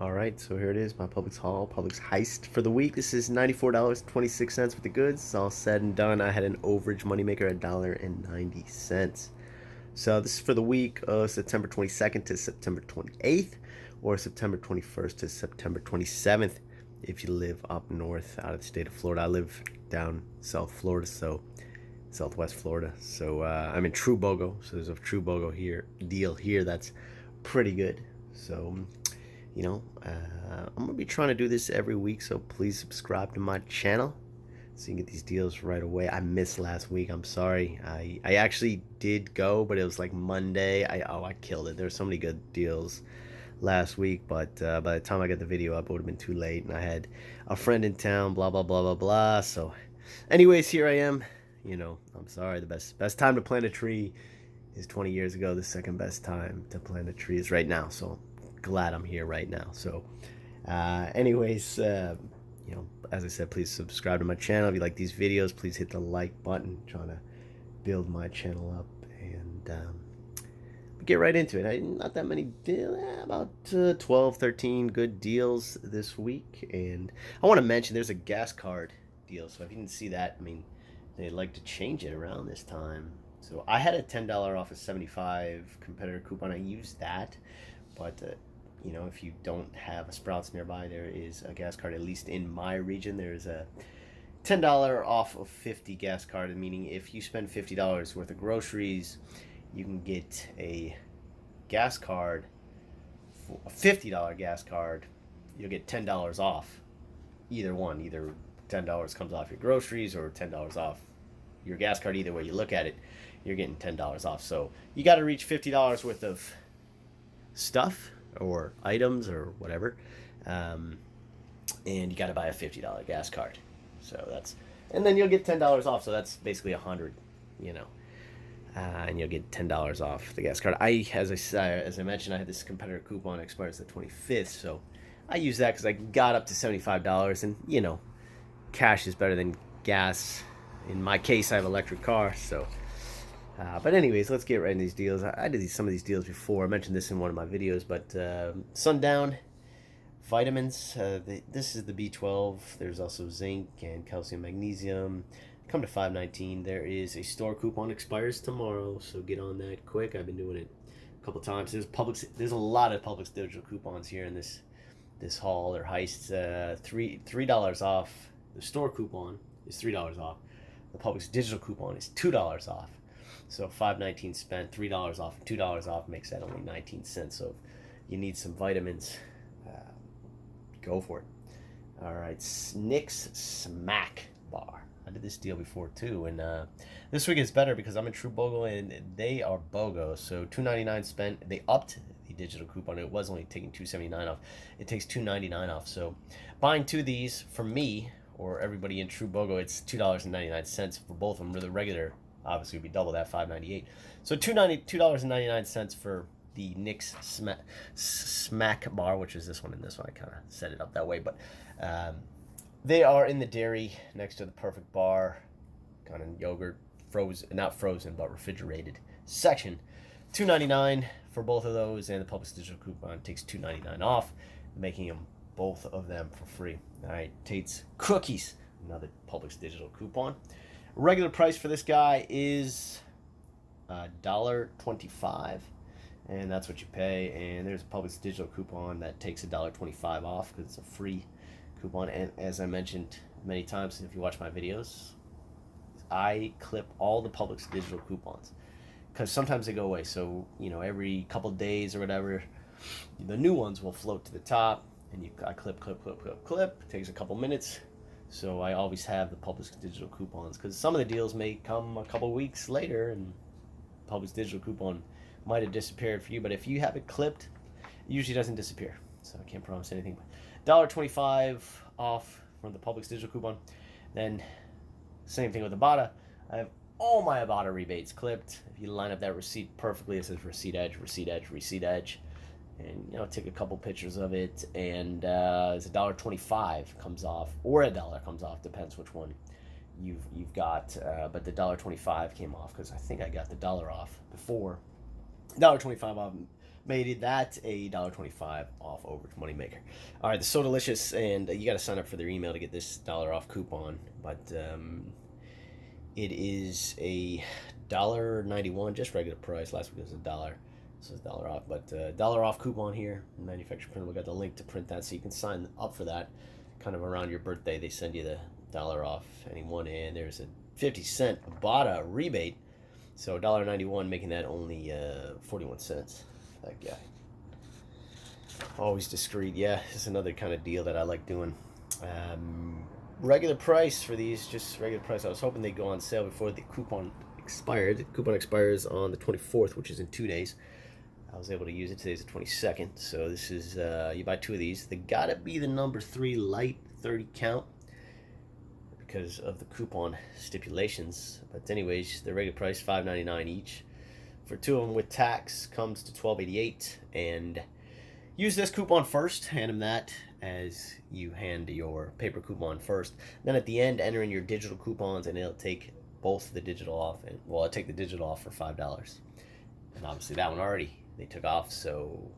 All right, so here it is, my Publix haul, Publix heist for the week. This is $94.26 with the goods. All said and done, I had an overage moneymaker at $1.90. So this is for the week of September 22nd to September 28th, or September 21st to September 27th. If you live up north out of the state of Florida, I live down South Florida, so Southwest Florida. So I'm in True Bogo, so there's a True Bogo deal here that's pretty good. So I'm gonna be trying to do this every week, so please subscribe to my channel so you can get these deals right away. I missed last week. I'm sorry. I actually did go, but it was like Monday. I killed it. There were so many good deals last week, but by the time I got the video up, it would have been too late, and I had a friend in town. Blah blah blah blah blah. So, anyways, here I am. I'm sorry. The best time to plant a tree is 20 years ago. The second best time to plant a tree is right now. So glad I'm here right now. So anyways, as I said, please subscribe to my channel. If you like these videos, please hit the like button. I'm trying to build my channel up, and get right into it. Not that many deals, about 12 13 good deals this week. And I want to mention there's a gas card deal, so if you didn't see that, they like to change it around this time. So I had a $10 off a 75 competitor coupon. I used that, but if you don't have a Sprouts nearby, there is a gas card. At least in my region, there's a $10 off of 50 gas card, meaning if you spend $50 worth of groceries, you can get a gas card, for a $50 gas card. You'll get $10 off either one. Either $10 comes off your groceries or $10 off your gas card. Either way you look at it, you're getting $10 off. So you got to reach $50 worth of stuff or items or whatever, and you got to buy a $50 gas card. So and then you'll get $10 off. So that's basically $100, and you'll get $10 off the gas card. As I mentioned, I had this competitor coupon that expires the 25th, so I used that because I got up to $75, and cash is better than gas. In my case, I have an electric car, so. But anyways, let's get right into these deals. I did some of these deals before. I mentioned this in one of my videos, but Sundown vitamins. This is the B12. There's also zinc and calcium, magnesium. Come to $5.19. There is a store coupon, expires tomorrow, so get on that quick. I've been doing it a couple times. There's a lot of Publix digital coupons here in this haul or heist. $3 off. The store coupon is $3 off. The Publix digital coupon is $2 off. So $5.19 spent, $3 off, $2 off makes that only 19 cents. So if you need some vitamins, go for it. All right, Nyx Smak Bar. I did this deal before too, and this week is better because I'm in True Bogo and they are BOGO. So $2.99 spent. They upped the digital coupon. It was only taking $2.79 off. It takes $2.99 off. So buying two of these for me or everybody in True Bogo, it's $2.99 for both of them. The regular obviously would be double that, $5.98. So $2.99 for the Nyx Smak Bar, which is this one and this one. I kind of set it up that way, but they are in the dairy next to the Perfect Bar, kind of yogurt, not frozen, but refrigerated section. $2.99 for both of those, and the Publix digital coupon takes $2.99 off, making them both of them for free. All right, Tates Cookies, another Publix digital coupon. Regular price for this guy is $1.25, and that's what you pay. And there's a Publix digital coupon that takes $1.25 off because it's a free coupon. And as I mentioned many times, if you watch my videos, I clip all the Publix digital coupons because sometimes they go away. So every couple days or whatever, the new ones will float to the top, and I clip. It takes a couple minutes. So I always have the Publix digital coupons because some of the deals may come a couple weeks later, and Publix digital coupon might have disappeared for you. But if you have it clipped, it usually doesn't disappear. So I can't promise anything. But $1.25 off from the Publix digital coupon. Then same thing with Ibotta. I have all my Ibotta rebates clipped. If you line up that receipt perfectly, it says receipt edge, receipt edge, receipt edge. And take a couple pictures of it, and it's $1.25 comes off, or $1 comes off, depends which one you've got. But the $1.25 came off because I think I got the $1 off before. $1.25 off Made that a $1.25 off overage moneymaker. All right, the So Delicious, and you got to sign up for their email to get this dollar off coupon. But it is a $1.91, just regular price. Last week was $1, so it's $1 off. But dollar off coupon here. Manufacturer printable. We got the link to print that, so you can sign up for that. Kind of around your birthday, they send you the dollar off anyone, and there's a 50-cent Ibotta rebate. So $1.91, making that only 41 cents. That guy. Always discreet. Yeah, it's another kind of deal that I like doing. Regular price for these, just regular price. I was hoping they'd go on sale before the coupon expired. The coupon expires on the 24th, which is in 2 days. I was able to use it. Today's the 22nd. So this is, you buy 2 of these. They gotta be the number 3 light 30 count because of the coupon stipulations. But anyways, the regular price $5.99 each. For 2 of them with tax comes to $12.88. And use this coupon first. Hand them that as you hand your paper coupon first. Then at the end, enter in your digital coupons, and it'll take both the digital off. And well, I'll take the digital off for $5. And obviously that one already they took off, so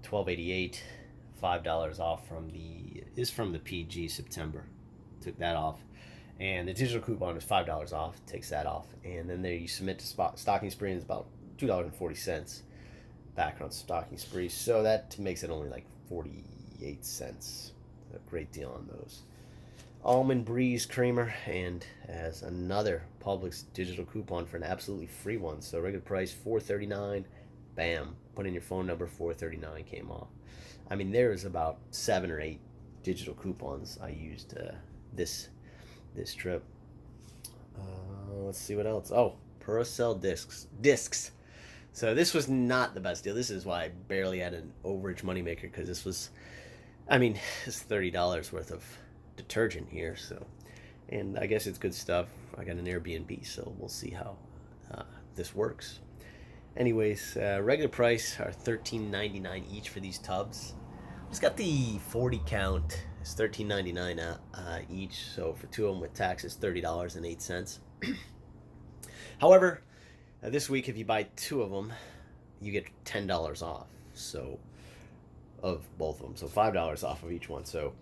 $12.88, $5 off from the PG September. Took that off. And the digital coupon is $5 off, takes that off. And then there you submit to stocking spree, and it's about $2.40 back on stocking spree. So that makes it only like 48 cents. A great deal on those. Almond Breeze Creamer, and as another Publix digital coupon for an absolutely free one. So regular price $4.39. Bam. Put in your phone number, $4.39 came off. I mean, there's about 7 or 8 digital coupons I used this trip. Let's see what else. Oh, Paracel discs. So this was not the best deal. This is why I barely had an overage moneymaker, because this was, I mean, it's $30 worth of detergent here. So, and I guess it's good stuff. I got an Airbnb, so we'll see how this works. Anyways, regular price are $13.99 each for these tubs. It's got the 40 count. It's $13.99 each. So for 2 of them with tax, it's $30.08. However, this week if you buy 2 of them, you get $10 off. So of both of them, so $5 off of each one. So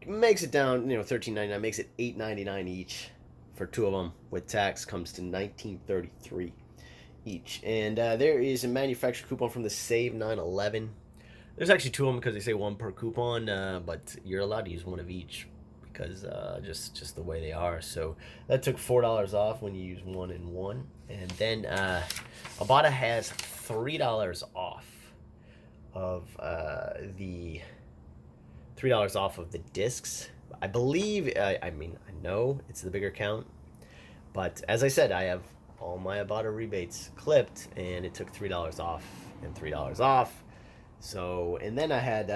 makes it down, $13.99, makes it $8.99 each for 2 of them with tax, comes to $19.33 each. And there is a manufacturer coupon from the Save 9/11. There's actually 2 of them because they say 1 per coupon, but you're allowed to use 1 of each because just the way they are. So that took $4 off when you use 1 and 1. And then Ibotta has $3 off of the discs. I believe, I know it's the bigger count, but as I said, I have all my Ibotta rebates clipped, and it took $3 off and $3 off. So, and then I had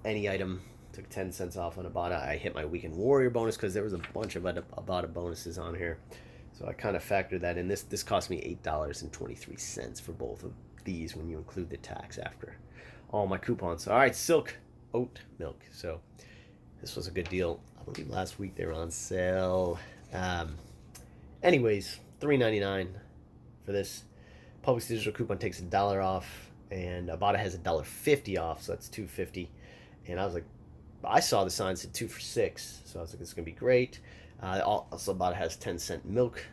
any item took 10 cents off on Ibotta. I hit my Weekend Warrior bonus because there was a bunch of Ibotta bonuses on here. So I kind of factored that in. This cost me $8.23 for both of these when you include the tax after all my coupons. All right, Silk oat milk. So this was a good deal. I believe last week they were on sale. Anyways, $3.99 for this. Publix digital coupon takes $1 off, and Ibotta has $1.50 off, so that's $2.50. And I was like, I saw the sign said 2 for $6, so I was like, this is gonna be great. Also, Ibotta has 10-cent milk,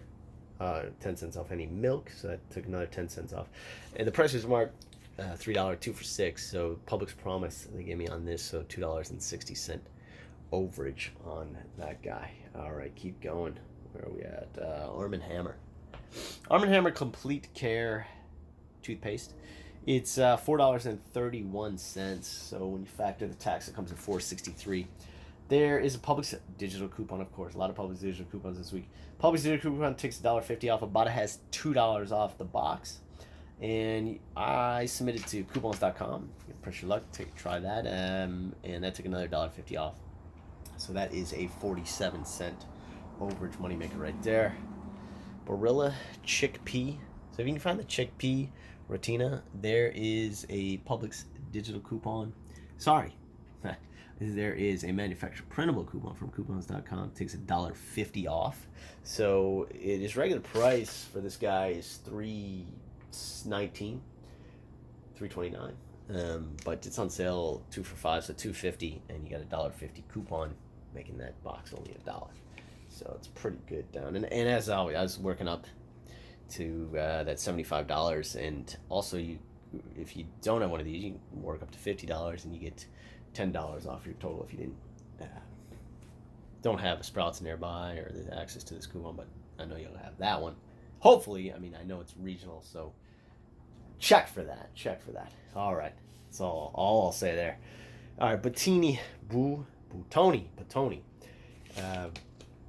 10 cents off any milk, so that took another 10 cents off. And the price was marked $3, 2 for $6. So Publix promise they gave me on this, so $2.60 overage on that guy. All right, keep going. Where are we at? Arm & Hammer. Arm & Hammer Complete Care toothpaste. It's $4.31. So when you factor the tax, it comes to $4.63. There is a Publix digital coupon, of course. A lot of Publix digital coupons this week. Publix digital coupon takes $1.50 off. Ibotta has $2 off the box. And I submitted to coupons.com. Press your luck, try that. And that took another $1.50 off. So that is a 47-cent overage moneymaker right there. Barilla chickpea. So if you can find the chickpea rotini, there is a Publix digital coupon. Sorry. There is a manufacturer printable coupon from coupons.com. Takes $1.50 off. So it is regular price for this guy is $3.19. $3.29. But it's on sale 2 for $5, so $2.50, and you got a $1.50 coupon, making that box only $1. So it's pretty good down. And as always, I was working up to that $75, and also if you don't have one of these, you can work up to $50, and you get $10 off your total if you didn't don't have a Sprouts nearby or the access to this coupon. But I know you'll have that one. Hopefully, I mean, I know it's regional, so check for that. All right, that's all I'll say there. All right, Buitoni.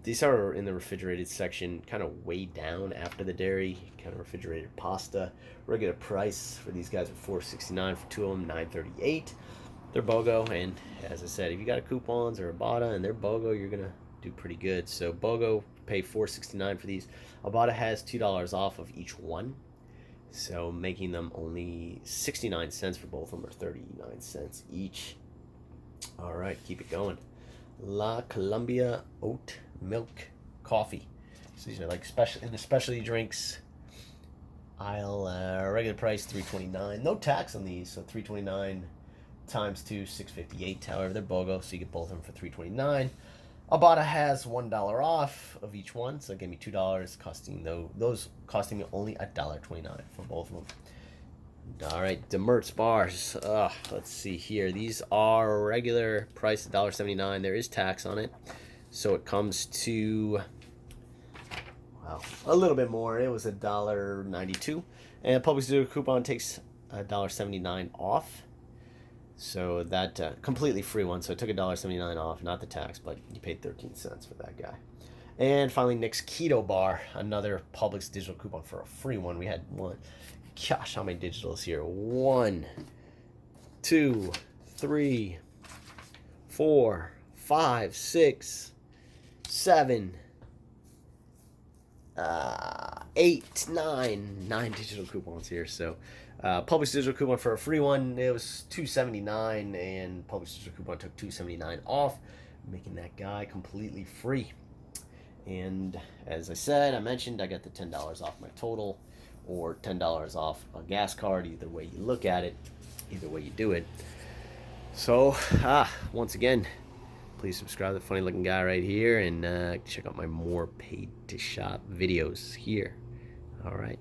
These are in the refrigerated section, kind of way down after the dairy, kind of refrigerated pasta. Regular price for these guys are $4.69 for two of them, $9.38. They're BOGO, and as I said, if you got a coupons or Ibotta and they're BOGO, you're gonna do pretty good. So BOGO, pay $4.69 for these. Ibotta has $2 off of each one, so making them only 69 cents for both of them, or 39 cents each. All right, keep it going. La Colombia oat milk coffee. So these are like in the specialty drinks aisle. Regular price $3.29. No tax on these, so $3.29 times 2, $6.58. However, they're BOGO, so you get both of them for $3.29. Ibotta has $1 off of each one, so it gave me $2, costing those costing me only $1.29 for both of them. All right, Demerts bars. Let's see here. These are regular price $1.79. There is tax on it, so it comes to, well, a little bit more. It was $1.92, and Publix Zero coupon takes $1.79 off. So that completely free one. So it took $1.79 off, not the tax, but you paid 13 cents for that guy. And finally, Nyx Keto Bar, another Publix digital coupon for a free one. We had one. Gosh, how many digitals here? 1, 2, 3, 4, 5, 6, 7, 8, 9 digital coupons here. So Publix digital coupon for a free one, it was $2.79, and Publix digital coupon took $2.79 off, making that guy completely free. And as I mentioned, I got the $10 off my total, or $10 off a gas card. Either way you look at it, either way you do it. So once again, please subscribe to the funny looking guy right here, and check out my more paid to shop videos here. All right.